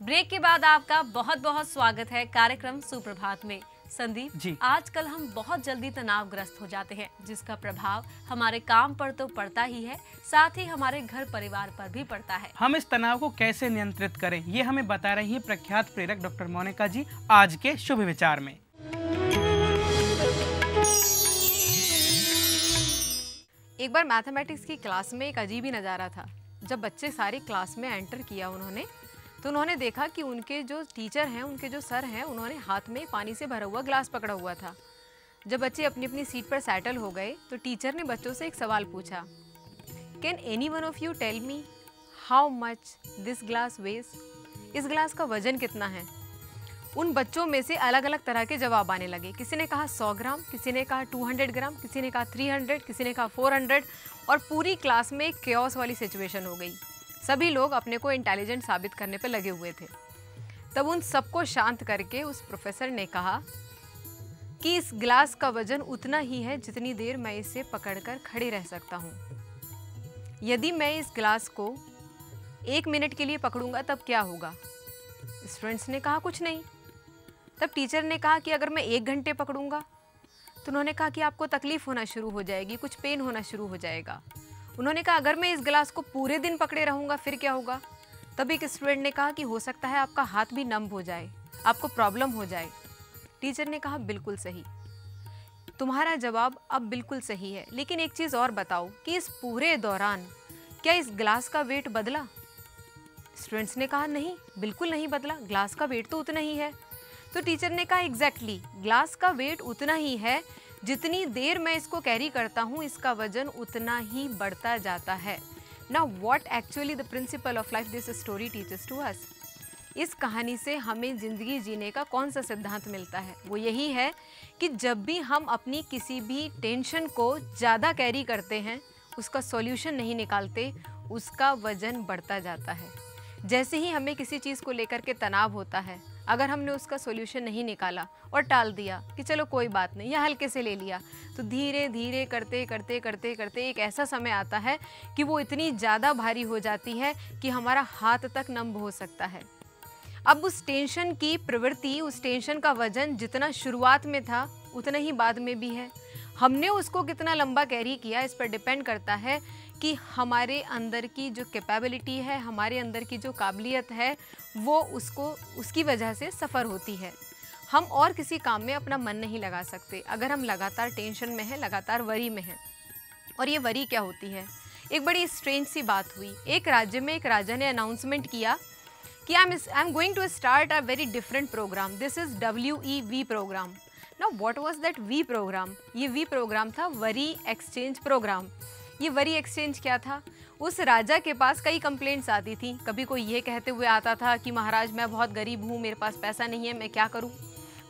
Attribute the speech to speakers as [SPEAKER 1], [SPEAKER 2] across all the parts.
[SPEAKER 1] Break के बाद आपका बहुत बहुत स्वागत है कार्यक्रम सुप्रभात में। संदीप
[SPEAKER 2] जी,
[SPEAKER 1] आजकल हम बहुत जल्दी तनावग्रस्त हो जाते हैं, जिसका प्रभाव हमारे काम पर तो पड़ता ही है, साथ ही हमारे घर परिवार पर भी पड़ता है।
[SPEAKER 2] हम इस तनाव को कैसे नियंत्रित करें, ये हमें बता रही है प्रख्यात प्रेरक डॉक्टर मोनिका जी आज के शुभ विचार में।
[SPEAKER 3] एक बार मैथमेटिक्स की क्लास में एक अजीब ही नज़ारा था। जब बच्चे सारी क्लास में एंटर किया तो उन्होंने देखा कि उनके जो टीचर हैं, उनके जो सर हैं, उन्होंने हाथ में पानी से भरा हुआ ग्लास पकड़ा हुआ था। जब बच्चे अपनी अपनी सीट पर सेटल हो गए तो टीचर ने बच्चों से एक सवाल पूछा, can anyone of you tell me how much this glass weighs? इस ग्लास का वजन कितना है? उन बच्चों में से अलग अलग तरह के जवाब आने लगे। किसी ने कहा 100 ग्राम, किसी ने कहा 200 ग्राम, किसी ने कहा 300, किसी ने कहा 400 और पूरी क्लास में केओस वाली सिचुएशन हो गई। सभी लोग अपने को इंटेलिजेंट साबित करने पर लगे हुए थे। तब उन सबको शांत करके उस प्रोफेसर ने कहा कि इस ग्लास का वजन उतना ही है जितनी देर मैं इसे पकड़कर खड़े रह सकता हूँ। यदि मैं इस ग्लास को 1 मिनट के लिए पकड़ूंगा तब क्या होगा? स्टूडेंट्स ने कहा कुछ नहीं। तब टीचर ने कहा कि अगर मैं 1 घंटे पकड़ूंगा? तो उन्होंने कहा कि आपको तकलीफ होना शुरू हो जाएगी, कुछ पेन होना शुरू हो जाएगा। उन्होंने कहा अगर मैं इस गिलास को पूरे दिन पकड़े रहूंगा फिर क्या होगा? तब एक स्टूडेंट ने कहा कि हो सकता है आपका हाथ भी नम हो जाए, आपको प्रॉब्लम हो जाए। टीचर ने कहा बिल्कुल सही, तुम्हारा जवाब अब बिल्कुल सही है, लेकिन एक चीज़ और बताओ कि इस पूरे दौरान क्या इस ग्लास का वेट बदला? स्टूडेंट्स ने कहा नहीं, बिल्कुल नहीं बदला, ग्लास का वेट तो उतना ही है। तो टीचर ने कहा एग्जैक्टली, ग्लास का वेट उतना ही है, जितनी देर मैं इसको कैरी करता हूँ इसका वजन उतना ही बढ़ता जाता है। Now what actually the principle of life this story teaches to us? इस कहानी से हमें ज़िंदगी जीने का कौन सा सिद्धांत मिलता है? वो यही है कि जब भी हम अपनी किसी भी टेंशन को ज़्यादा कैरी करते हैं, उसका सॉल्यूशन नहीं निकालते, उसका वजन बढ़ता जाता है। जैसे ही हमें किसी चीज़ को लेकर के तनाव होता है, अगर हमने उसका सॉल्यूशन नहीं निकाला और टाल दिया कि चलो कोई बात नहीं या हल्के से ले लिया, तो धीरे धीरे करते करते करते करते एक ऐसा समय आता है कि वो इतनी ज़्यादा भारी हो जाती है कि हमारा हाथ तक नम हो सकता है। अब उस टेंशन की प्रवृत्ति, उस टेंशन का वजन जितना शुरुआत में था उतना ही बाद में भी है। हमने उसको कितना लंबा कैरी किया इस पर डिपेंड करता है कि हमारे अंदर की जो कैपेबिलिटी है, हमारे अंदर की जो काबिलियत है, वो उसकी वजह से सफ़र होती है। हम और किसी काम में अपना मन नहीं लगा सकते अगर हम लगातार टेंशन में हैं, लगातार वरी में हैं। और ये वरी क्या होती है? एक बड़ी स्ट्रेंज सी बात हुई। एक राज्य में एक राजा ने अनाउंसमेंट किया कि I am going to start a very different program, this is WEV program. Now what was that V program? ये वी प्रोग्राम था वरी एक्सचेंज प्रोग्राम। ये वरी एक्सचेंज क्या था? उस राजा के पास कई कंप्लेंट्स आती थी। कभी कोई ये कहते हुए आता था कि महाराज मैं बहुत गरीब हूँ, मेरे पास पैसा नहीं है, मैं क्या करूँ।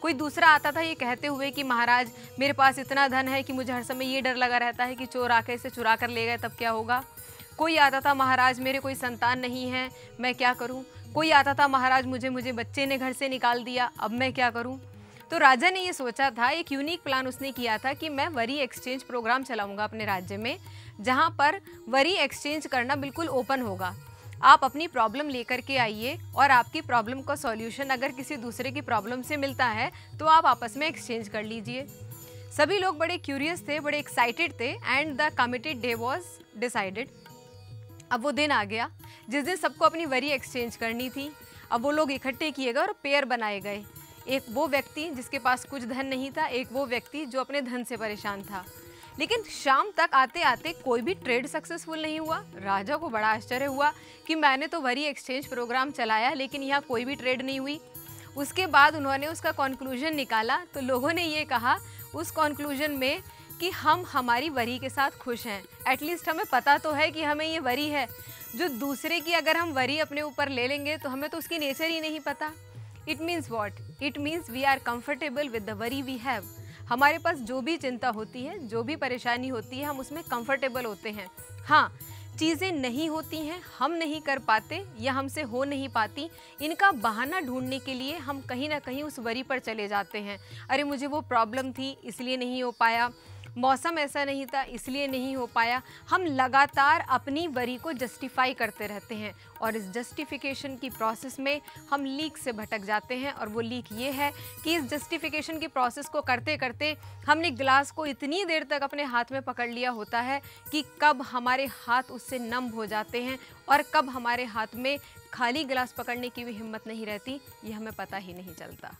[SPEAKER 3] कोई दूसरा आता था ये कहते हुए कि महाराज मेरे पास इतना धन है कि मुझे हर समय ये डर लगा रहता है कि चोर आके इसे चुरा कर ले गए तब क्या होगा। कोई आता था महाराज मेरे कोई संतान नहीं है, मैं क्या करूँ। कोई आता था महाराज मुझे बच्चे ने घर से निकाल दिया, अब मैं क्या करूँ। तो राजा ने ये सोचा था, एक यूनिक प्लान उसने किया था कि मैं वरी एक्सचेंज प्रोग्राम चलाऊंगा अपने राज्य में, जहाँ पर वरी एक्सचेंज करना बिल्कुल ओपन होगा। आप अपनी प्रॉब्लम लेकर के आइए और आपकी प्रॉब्लम का सॉल्यूशन अगर किसी दूसरे की प्रॉब्लम से मिलता है तो आप आपस में एक्सचेंज कर लीजिए। सभी लोग बड़े क्यूरियस थे, बड़े एक्साइटेड थे and the committed day was decided. अब वो दिन आ गया जिस दिन सबको अपनी वरी एक्सचेंज करनी थी। अब वो लोग इकट्ठे किए गए और पेयर बनाए गए। एक वो व्यक्ति जिसके पास कुछ धन नहीं था, एक वो व्यक्ति जो अपने धन से परेशान था। लेकिन शाम तक आते आते कोई भी ट्रेड सक्सेसफुल नहीं हुआ। राजा को बड़ा आश्चर्य हुआ कि मैंने तो वरी एक्सचेंज प्रोग्राम चलाया लेकिन यहाँ कोई भी ट्रेड नहीं हुई। उसके बाद उन्होंने उसका कॉन्क्लूजन निकाला तो लोगों ने ये कहा उस कॉन्क्लूजन में कि हम हमारी वरी के साथ खुश हैं। एटलीस्ट हमें पता तो है कि हमें ये वरी है। जो दूसरे की अगर हम वरी अपने ऊपर ले लेंगे तो हमें तो उसकी नेचर ही नहीं पता। It means what? It means we are comfortable with the worry we have. हमारे पास जो भी चिंता होती है, जो भी परेशानी होती है, हम उसमें कंफर्टेबल होते हैं। हाँ, चीज़ें नहीं होती हैं, हम नहीं कर पाते या हमसे हो नहीं पाती, इनका बहाना ढूंढने के लिए हम कहीं ना कहीं उस वरी पर चले जाते हैं। अरे मुझे वो प्रॉब्लम थी इसलिए नहीं हो पाया, मौसम ऐसा नहीं था इसलिए नहीं हो पाया। हम लगातार अपनी वरी को जस्टिफाई करते रहते हैं और इस जस्टिफिकेशन की प्रोसेस में हम लीक से भटक जाते हैं। और वो लीक ये है कि इस जस्टिफिकेशन की प्रोसेस को करते करते हमने गिलास को इतनी देर तक अपने हाथ में पकड़ लिया होता है कि कब हमारे हाथ उससे नम हो जाते हैं और कब हमारे हाथ में खाली गिलास पकड़ने की भी हिम्मत नहीं रहती, ये हमें पता ही नहीं चलता।